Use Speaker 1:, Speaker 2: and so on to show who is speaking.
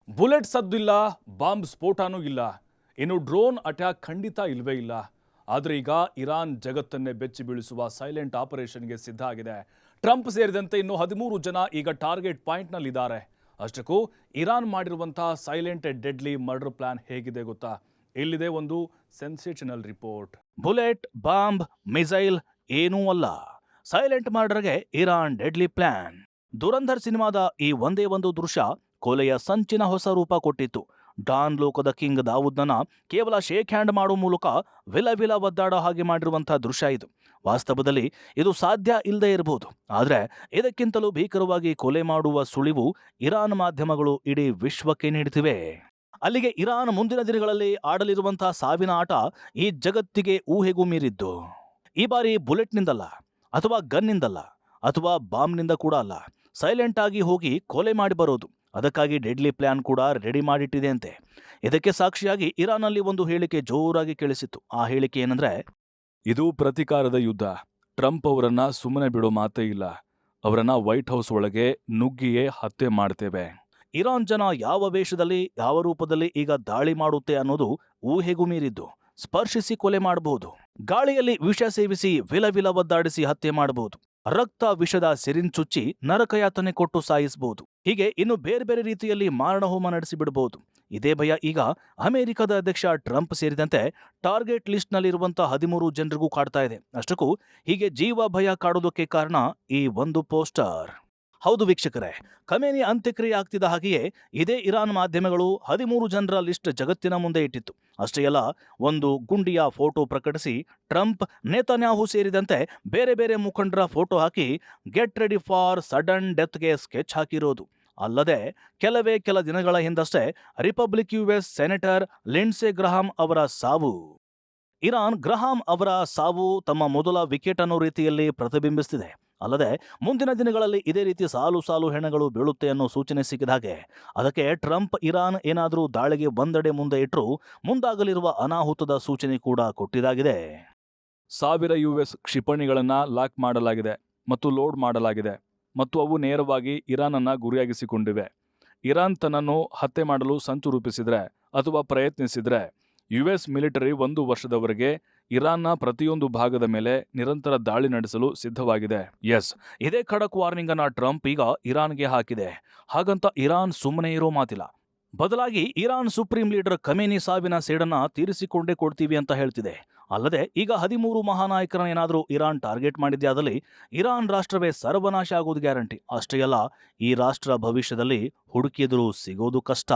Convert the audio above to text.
Speaker 1: Bullet ಸದ್ದಿಲ್ಲ, bomb ಸ್ಫೋಟನೂ ಇಲ್ಲ, ಇನ್ನು drone attack ಖಂಡಿತ ಇಲ್ವೇ ಇಲ್ಲ. ಆದರೆ ಈಗ ಇರಾನ್ ಜಗತ್ತನ್ನೇ ಬೆಚ್ಚಿ ಬೀಳಿಸುವ ಸೈಲೆಂಟ್ ಆಪರೇಷನ್ಗೆ ಸಿದ್ಧ ಆಗಿದೆ. ಟ್ರಂಪ್ ಸೇರಿದಂತೆ ಇನ್ನು 13 ಜನ ಈಗ ಟಾರ್ಗೆಟ್ ಪಾಯಿಂಟ್ನಲ್ಲಿದ್ದಾರೆ. ಅಷ್ಟಕ್ಕೂ ಇರಾನ್ ಮಾಡಿರುವಂತಹ ಸೈಲೆಂಟ್ ಡೆಡ್ಲಿ ಮರ್ಡರ್ ಪ್ಲಾನ್ ಹೇಗಿದೆ ಗೊತ್ತಾ? ಇಲ್ಲಿದೆ ಒಂದು sensational report. Bullet, bomb, missile ಏನೂ ಅಲ್ಲ, silent ಮರ್ಡರ್ಗೆ Iran deadly plan. Dhurandhar ಸಿನಿಮಾದ ಈ ಒಂದೇ ಒಂದು ದೃಶ್ಯ ಕೊಲೆಯ ಸಂಚಿನ ಹೊಸ ರೂಪ ಕೊಟ್ಟಿತ್ತು. ಡಾನ್ ಲೋಕದ ಕಿಂಗ್ ದಾವೂದ್ನನ್ನ ಕೇವಲ ಶೇಕ್ ಹ್ಯಾಂಡ್ ಮಾಡುವ ಮೂಲಕ ವಿಲ ಒದ್ದಾಡೋ ಹಾಗೆ ಮಾಡಿರುವಂತಹ ದೃಶ್ಯ ಇದು. ವಾಸ್ತವದಲ್ಲಿ ಇದು ಸಾಧ್ಯ ಇಲ್ಲದೆ ಇರಬಹುದು, ಆದರೆ ಇದಕ್ಕಿಂತಲೂ ಭೀಕರವಾಗಿ ಕೊಲೆ ಮಾಡುವ ಸುಳಿವು ಇರಾನ್ ಮಾಧ್ಯಮಗಳು ಇಡೀ ವಿಶ್ವಕ್ಕೆ ನೀಡುತ್ತಿವೆ. ಅಲ್ಲಿಗೆ ಇರಾನ್ ಮುಂದಿನ ದಿನಗಳಲ್ಲಿ ಆಡಲಿರುವಂತಹ ಸಾವಿನ ಆಟ ಈ ಜಗತ್ತಿಗೆ ಊಹೆಗೂ ಮೀರಿದ್ದು. ಈ ಬಾರಿ ಬುಲೆಟ್ನಿಂದಲ್ಲ, ಅಥವಾ ಗನ್ನಿಂದಲ್ಲ, ಅಥವಾ ಬಾಂಬ್ನಿಂದ ಕೂಡ ಅಲ್ಲ, ಸೈಲೆಂಟ್ ಆಗಿ ಹೋಗಿ ಕೊಲೆ ಮಾಡಿ ಬರೋದು. ಅದಕ್ಕಾಗಿ ಡೆಡ್ಲಿ ಪ್ಲಾನ್ ಕೂಡ ರೆಡಿ ಮಾಡಿಟ್ಟಿದೆ ಅಂತೆ. ಇದಕ್ಕೆ ಸಾಕ್ಷಿಯಾಗಿ ಇರಾನ್ನಲ್ಲಿ ಒಂದು ಹೇಳಿಕೆ ಜೋರಾಗಿ ಕೇಳಿಸಿತ್ತು. ಆ ಹೇಳಿಕೆ ಏನಂದ್ರೆ, ಇದು ಪ್ರತೀಕಾರದ ಯುದ್ಧ. ಟ್ರಂಪ್ ಅವರನ್ನ ಸುಮ್ಮನೆ ಬಿಡೋ ಮಾತೇ ಇಲ್ಲ. ಅವರನ್ನ ವೈಟ್ ಹೌಸ್ ಒಳಗೆ ನುಗ್ಗಿಯೇ ಹತ್ಯೆ ಮಾಡ್ತೇವೆ. ಇರಾನ್ ಜನ ಯಾವ ವೇಷದಲ್ಲಿ, ಯಾವ ರೂಪದಲ್ಲಿ ಈಗ ದಾಳಿ ಮಾಡುತ್ತೆ ಅನ್ನೋದು ಊಹೆಗೂ ಮೀರಿದ್ದು. ಸ್ಪರ್ಶಿಸಿ ಕೊಲೆ ಮಾಡಬಹುದು, ಗಾಳಿಯಲ್ಲಿ ವಿಷ ಸೇವಿಸಿ ವಿಲ ಒದ್ದಾಡಿಸಿ ಹತ್ಯೆ ಮಾಡಬಹುದು, ರಕ್ತ ವಿಷದ ಸಿರಿಂಜ್ ಚುಚ್ಚಿ ನರಕಯಾತನೆ ಕೊಟ್ಟು ಸಾಯಿಸಬಹುದು. ಹೀಗೆ ಇನ್ನು ಬೇರೆ ಬೇರೆ ರೀತಿಯಲ್ಲಿ ಮಾರಣಹೋಮ ನಡೆಸಿ ಬಿಡಬಹುದು. ಇದೇ ಭಯ ಈಗ ಅಮೆರಿಕದ ಅಧ್ಯಕ್ಷ ಟ್ರಂಪ್ ಸೇರಿದಂತೆ ಟಾರ್ಗೆಟ್ ಲಿಸ್ಟ್ ನಲ್ಲಿರುವಂತಹ 13 ಜನರಿಗೂ ಕಾಡ್ತಾ ಇದೆ. ಅಷ್ಟಕ್ಕೂ ಹೀಗೆ ಜೀವ ಭಯ ಕಾಡೋದಕ್ಕೆ ಕಾರಣ ಈ ಒಂದು ಪೋಸ್ಟರ್. ಹೌದು ವೀಕ್ಷಕರೇ, ಖಮೇನಿ ಅಂತ್ಯಕ್ರಿಯೆ ಆಗ್ತಿದ್ದ ಹಾಗೆಯೇ ಇದೇ ಇರಾನ್ ಮಾಧ್ಯಮಗಳು 13 ಜನರ ಲಿಸ್ಟ್ ಜಗತ್ತಿನ ಮುಂದೆ ಇಟ್ಟಿತ್ತು. ಅಷ್ಟೇ ಅಲ್ಲ, ಒಂದು ಗುಂಡಿಯ ಫೋಟೋ ಪ್ರಕಟಿಸಿ ಟ್ರಂಪ್, ನೇತನ್ಯಾಹು ಸೇರಿದಂತೆ ಬೇರೆ ಬೇರೆ ಮುಖಂಡರ ಫೋಟೋ ಹಾಕಿ ಗೆಟ್ ರೆಡಿ ಫಾರ್ ಸಡನ್ ಡೆತ್ಗೆ ಸ್ಕೆಚ್ ಹಾಕಿರೋದು. ಅಲ್ಲದೆ ಕೆಲ ದಿನಗಳ ಹಿಂದಷ್ಟೇ republic US senator Lindsey Graham ಅವರ ಸಾವು. ಇರಾನ್ ಗ್ರಹಾಂ ಅವರ ಸಾವು ತಮ್ಮ ಮೊದಲ ವಿಕೆಟ್ ಅನ್ನೋ ರೀತಿಯಲ್ಲಿ ಪ್ರತಿಬಿಂಬಿಸುತ್ತಿದೆ. ಅಲ್ಲದೆ ಮುಂದಿನ ದಿನಗಳಲ್ಲಿ ಇದೇ ರೀತಿ ಸಾಲು ಹೆಣಗಳು ಬೀಳುತ್ತೆ ಅನ್ನೋ ಸೂಚನೆ ಸಿಕ್ಕಿದ ಹಾಗೆ ಅದಕ್ಕೆ ಟ್ರಂಪ್ ಇರಾನ್ ಏನಾದರೂ ದಾಳಿಗೆ ಒಂದೆಡೆ ಮುಂದೆ ಇಟ್ಟರೂ ಮುಂದಾಗಲಿರುವ ಅನಾಹುತದ ಸೂಚನೆ ಕೂಡ ಕೊಟ್ಟಿದ್ದಾಗಿದೆ. 1000 US ಕ್ಷಿಪಣಿಗಳನ್ನ ಲಾಕ್ ಮಾಡಲಾಗಿದೆ ಮತ್ತು ಲೋಡ್ ಮಾಡಲಾಗಿದೆ ಮತ್ತು ಅವು ನೇರವಾಗಿ ಇರಾನ್ ಅನ್ನ ಗುರಿಯಾಗಿಸಿಕೊಂಡಿವೆ. ಇರಾನ್ ತನ್ನನ್ನು ಹತ್ಯೆ ಮಾಡಲು ಸಂಚು ರೂಪಿಸಿದ್ರೆ ಅಥವಾ ಪ್ರಯತ್ನಿಸಿದ್ರೆ US ಮಿಲಿಟರಿ 1 ವರ್ಷದವರೆಗೆ ಇರಾನ್ನ ಪ್ರತಿಯೊಂದು ಭಾಗದ ಮೇಲೆ ನಿರಂತರ ದಾಳಿ ನಡೆಸಲು ಸಿದ್ಧವಾಗಿದೆ. ಇದೇ ಖಡಕ್ ವಾರ್ನಿಂಗ್ ಅನ್ನ ಟ್ರಂಪ್ ಈಗ ಇರಾನ್ಗೆ ಹಾಕಿದೆ. ಹಾಗಂತ ಇರಾನ್ ಸುಮ್ಮನೆ ಇರೋ ಮಾತಿಲ್ಲ. ಬದಲಾಗಿ ಇರಾನ್ ಸುಪ್ರೀಂ ಲೀಡರ್ ಖಮೇನಿ ಸಾವಿನ ಸೇಡನ್ನ ತೀರಿಸಿಕೊಂಡೇ ಕೊಡ್ತೀವಿ ಅಂತ ಹೇಳ್ತಿದೆ. ಅಲ್ಲದೆ ಈಗ 13 ಮಹಾನಾಯಕರನ್ನ ಏನಾದರೂ ಇರಾನ್ ಟಾರ್ಗೆಟ್ ಮಾಡಿದ್ಯಾದಲ್ಲಿ ಇರಾನ್ ರಾಷ್ಟ್ರವೇ ಸರ್ವನಾಶ ಆಗೋದು ಗ್ಯಾರಂಟಿ. ಅಷ್ಟೇ ಅಲ್ಲ, ಈ ರಾಷ್ಟ್ರ ಭವಿಷ್ಯದಲ್ಲಿ ಹುಡುಕಿದರೂ ಸಿಗೋದು ಕಷ್ಟ.